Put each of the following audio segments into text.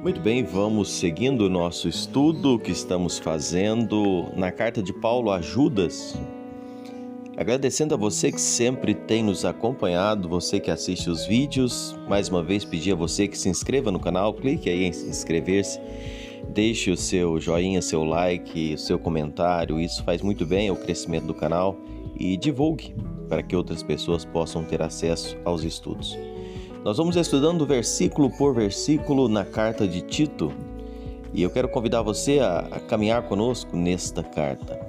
Muito bem, vamos seguindo o nosso estudo que estamos fazendo na carta de Paulo a Judas. Agradecendo a você que sempre tem nos acompanhado, você que assiste os vídeos. Mais uma vez pedir a você que se inscreva no canal, clique aí em inscrever-se, deixe o seu joinha, seu like, o seu comentário, isso faz muito bem ao crescimento do canal e divulgue para que outras pessoas possam ter acesso aos estudos. Nós vamos estudando versículo por versículo na carta de Tito e eu quero convidar você a caminhar conosco nesta carta.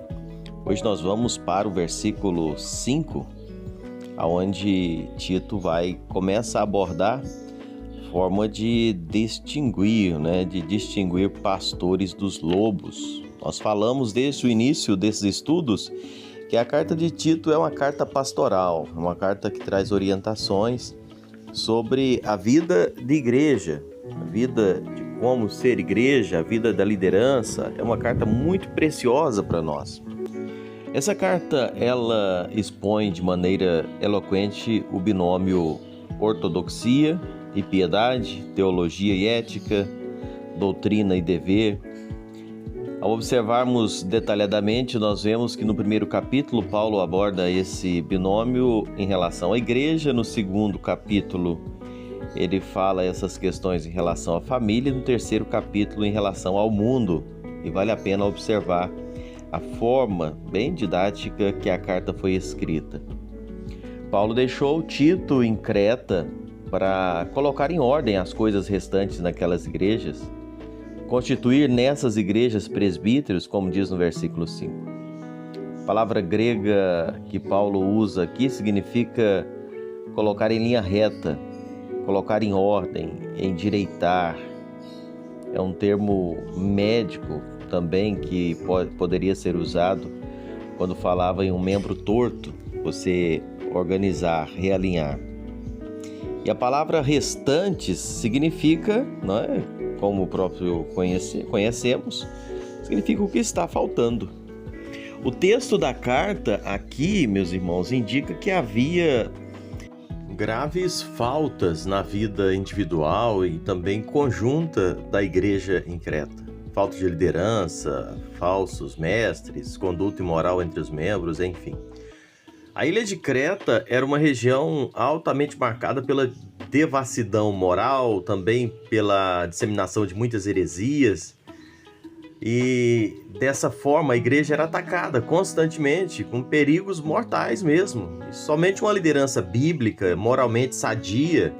Hoje nós vamos para o versículo 5, onde Tito começa a abordar forma de distinguir pastores dos lobos. Nós falamos desde o início desses estudos que a carta de Tito é uma carta pastoral, uma carta que traz orientações sobre a vida de igreja, a vida de como ser igreja, a vida da liderança. É uma carta muito preciosa para nós. Essa carta, ela expõe de maneira eloquente o binômio ortodoxia e piedade, teologia e ética, doutrina e dever. Ao observarmos detalhadamente, nós vemos que no primeiro capítulo Paulo aborda esse binômio em relação à igreja, no segundo capítulo ele fala essas questões em relação à família, e no terceiro capítulo em relação ao mundo. E vale a pena observar a forma bem didática que a carta foi escrita. Paulo deixou Tito em Creta para colocar em ordem as coisas restantes naquelas igrejas, constituir nessas igrejas presbíteros, como diz no versículo 5. A palavra grega que Paulo usa aqui significa colocar em linha reta, colocar em ordem, endireitar. É um termo médico também que poderia ser usado quando falava em um membro torto, você organizar, realinhar. E a palavra restantes significa, não é? Como o próprio conhecemos, significa o que está faltando. O texto da carta aqui, meus irmãos, indica que havia graves faltas na vida individual e também conjunta da igreja em Creta. Falta de liderança, falsos mestres, conduta imoral entre os membros, enfim. A ilha de Creta era uma região altamente marcada pela devassidão moral, também pela disseminação de muitas heresias. E dessa forma a igreja era atacada constantemente, com perigos mortais mesmo. E somente uma liderança bíblica, moralmente sadia,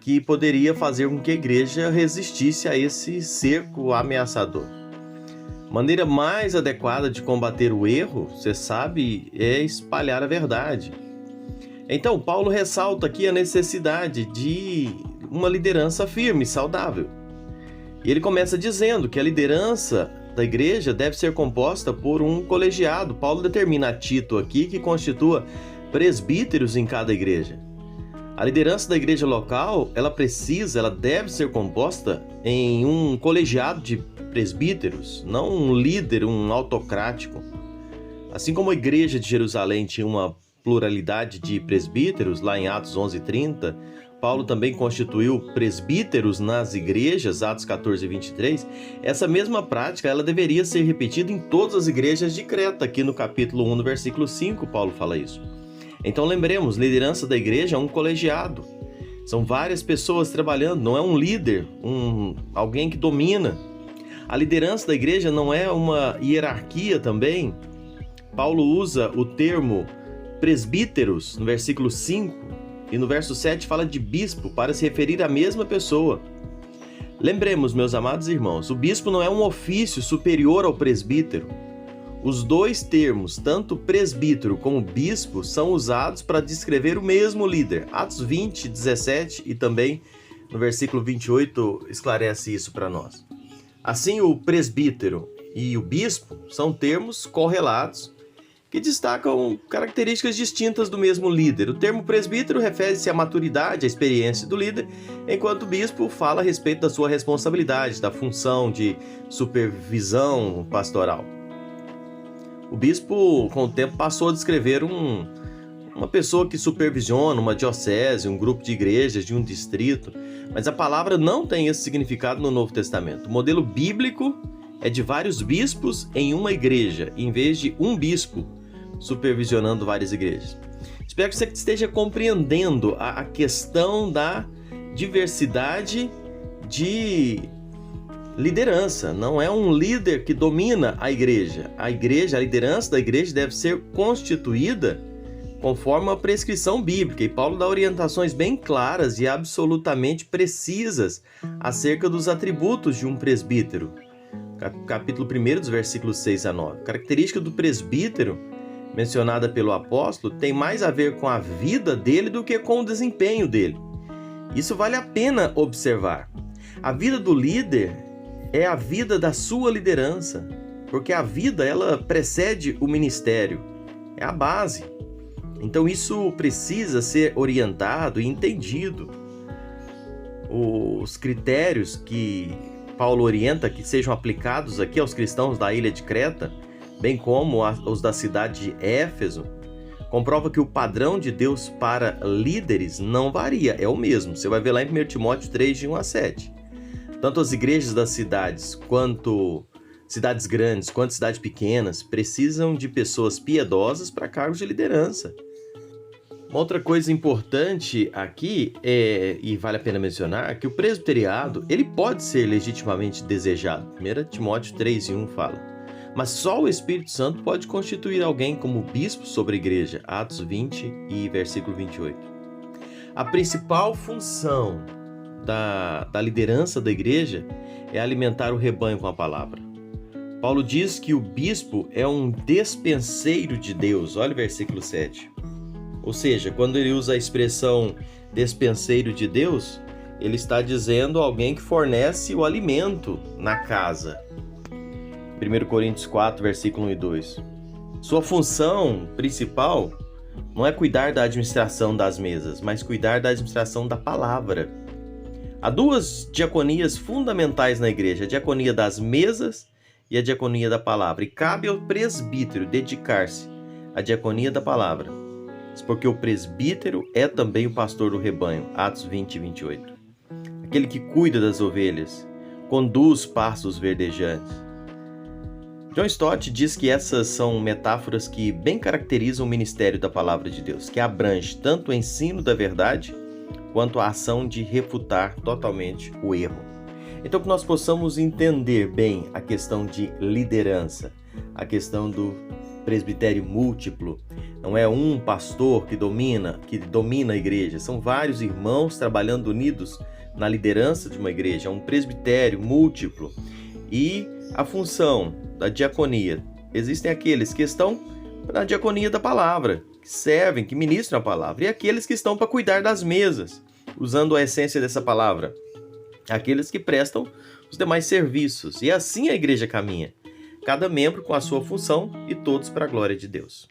que poderia fazer com que a igreja resistisse a esse cerco ameaçador. A maneira mais adequada de combater o erro, você sabe, é espalhar a verdade. Então, Paulo ressalta aqui a necessidade de uma liderança firme e saudável. E ele começa dizendo que a liderança da igreja deve ser composta por um colegiado. Paulo determina a Tito aqui que constitua presbíteros em cada igreja. A liderança da igreja local, ela deve ser composta em um colegiado de presbíteros, não um líder, um autocrático. Assim como a igreja de Jerusalém tinha uma pluralidade de presbíteros, lá em Atos 11:30, Paulo também constituiu presbíteros nas igrejas, Atos 14:23. Essa mesma prática ela deveria ser repetida em todas as igrejas de Creta. Aqui no capítulo 1, no versículo 5, Paulo fala isso. Então lembremos, liderança da igreja é um colegiado. São várias pessoas trabalhando, não é um líder, alguém que domina. A liderança da igreja não é uma hierarquia também. Paulo usa o termo presbíteros no versículo 5 e no verso 7 fala de bispo para se referir à mesma pessoa. Lembremos, meus amados irmãos, o bispo não é um ofício superior ao presbítero. Os dois termos, tanto presbítero como bispo, são usados para descrever o mesmo líder. Atos 20:17 e também no versículo 28 esclarece isso para nós. Assim, o presbítero e o bispo são termos correlatos que destacam características distintas do mesmo líder. O termo presbítero refere-se à maturidade, à experiência do líder, enquanto o bispo fala a respeito da sua responsabilidade, da função de supervisão pastoral. O bispo, com o tempo, passou a descrever uma pessoa que supervisiona uma diocese, um grupo de igrejas, de um distrito, mas a palavra não tem esse significado no Novo Testamento. O modelo bíblico é de vários bispos em uma igreja, em vez de um bispo supervisionando várias igrejas. Espero que você esteja compreendendo a questão da diversidade de liderança. Não é um líder que domina a igreja. A liderança da igreja deve ser constituída conforme a prescrição bíblica. E Paulo dá orientações bem claras e absolutamente precisas acerca dos atributos de um presbítero. Capítulo 1, dos versículos 6 a 9. A característica do presbítero, mencionada pelo apóstolo, tem mais a ver com a vida dele do que com o desempenho dele. Isso vale a pena observar. A vida do líder é a vida da sua liderança, porque a vida, ela precede o ministério, é a base. Então isso precisa ser orientado e entendido. Os critérios que Paulo orienta que sejam aplicados aqui aos cristãos da ilha de Creta, bem como os da cidade de Éfeso, comprova que o padrão de Deus para líderes não varia, é o mesmo. Você vai ver lá em 1 Timóteo 3, de 1 a 7. Tanto as igrejas das cidades, quanto cidades grandes, quanto cidades pequenas, precisam de pessoas piedosas para cargos de liderança. Uma outra coisa importante aqui, e vale a pena mencionar, que o presbiteriado ele pode ser legitimamente desejado. 1 Timóteo 3, 1 fala. Mas só o Espírito Santo pode constituir alguém como bispo sobre a igreja. Atos 20 e versículo 28. A principal função da liderança da igreja é alimentar o rebanho com a palavra. Paulo diz que o bispo é um despenseiro de Deus. Olha o versículo 7. Ou seja, quando ele usa a expressão despenseiro de Deus, ele está dizendo alguém que fornece o alimento na casa. 1 Coríntios 4, versículo 1 e 2. Sua função principal não é cuidar da administração das mesas, mas cuidar da administração da palavra. Há duas diaconias fundamentais na igreja, a diaconia das mesas e a diaconia da palavra. E cabe ao presbítero dedicar-se à diaconia da palavra, porque o presbítero é também o pastor do rebanho. Atos 20 e 28. Aquele que cuida das ovelhas, conduz pastos verdejantes. John Stott diz que essas são metáforas que bem caracterizam o ministério da palavra de Deus, que abrange tanto o ensino da verdade quanto a ação de refutar totalmente o erro. Então que nós possamos entender bem a questão de liderança, a questão do presbitério múltiplo. Não é um pastor que domina a igreja, são vários irmãos trabalhando unidos na liderança de uma igreja, é um presbitério múltiplo. E a função da diaconia, existem aqueles que estão na diaconia da palavra, que servem, que ministram a palavra, e aqueles que estão para cuidar das mesas, usando a essência dessa palavra, aqueles que prestam os demais serviços. E assim a igreja caminha, cada membro com a sua função e todos para a glória de Deus.